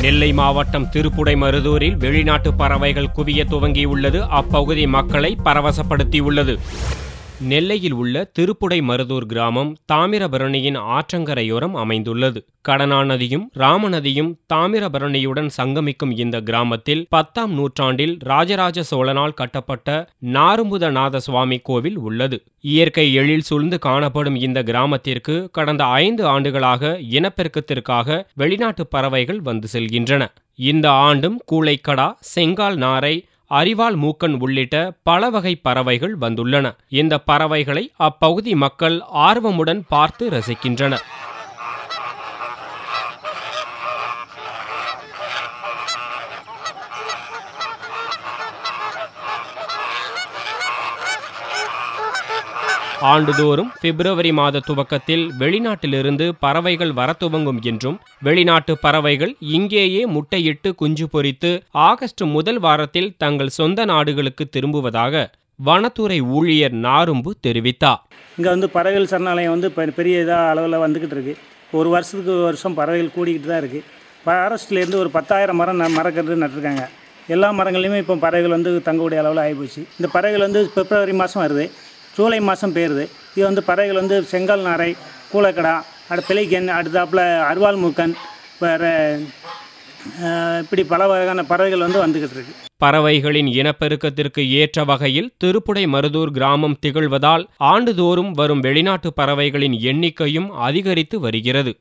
நெல்லை மாவட்டம் திருப்புடைமருதூரில் வெளிநாட்டு பறவைகள் குவிய துவங்கியுள்ளது அப்பகுதி மக்களை பரவசப்படுத்தியுள்ளது. நெல்லையில் உள்ள திருப்புடைமருதூர் கிராமம் தாமிரபரணியின் ஆற்றங்கரையோரம் அமைந்துள்ளது. கடனா நதியும் ராமநதியும் தாமிரபரணியுடன் சங்கமிக்கும் இந்த கிராமத்தில் 10ஆம் நூற்றாண்டில் ராஜராஜ சோழனால் கட்டப்பட்ட நாறும்புதநாத சுவாமி கோவில் உள்ளது. இயற்கை எழில் சூழ்ந்து காணப்படும் இந்த கிராமத்திற்கு கடந்த 5 ஆண்டுகளாக இனப்பெருக்கத்திற்காக வெளிநாட்டு பறவைகள் வந்து செல்கின்றன. இந்த ஆண்டும் கூளைக்கடா, செங்கால் நாரை, அரிவாள் மூக்கன் உள்ளிட்ட பல வகை பறவைகள் வந்துள்ளன. இந்த பறவைகளை அப்பகுதி மக்கள் ஆர்வமுடன் பார்த்து ரசிக்கின்றனர். ஆண்டுதோறும் பிப்ரவரி மாத துவக்கத்தில் வெளிநாட்டிலிருந்து பறவைகள் வர துவங்கும் என்றும், வெளிநாட்டு பறவைகள் இங்கேயே முட்டையிட்டு குஞ்சு பொரித்து ஆகஸ்ட் முதல் வாரத்தில் தங்கள் சொந்த நாடுகளுக்கு திரும்புவதாக வனத்துறை ஊழியர் நாரும்பு தெரிவித்தார். இங்கே பறவைகள் சரணாலயம் பெரிய இதாக அளவில் வந்துக்கிட்டு இருக்கு. ஒரு வருஷம் பறவைகள் கூடிக்கிட்டு தான் இருக்குது. ஃபாரஸ்ட்லேருந்து ஒரு 10,000 மரக்கன்று நட்டுருக்காங்க. எல்லா மரங்கள்லையுமே இப்போ பறவைகள் தங்கக்கூடிய அளவில் ஆகிப்போச்சு. இந்த பறவைகள் பிப்ரவரி மாதம் வருது, ஜூலை மாதம் பெயருது. இது பறவைகள் செங்கால் நாரை, கூளைக்கடா, பெலிகன், அடுத்தாப்புல அரிவாள் மூக்கன், வேறு இப்படி பல வகையான பறவைகள் வந்துக்கிட்டு இருக்கு. பறவைகளின் இனப்பெருக்கத்திற்கு ஏற்ற வகையில் திருப்புடைமருதூர் கிராமம் திகழ்வதால் ஆண்டுதோறும் வரும் வெளிநாட்டு பறவைகளின் எண்ணிக்கையும் அதிகரித்து வருகிறது.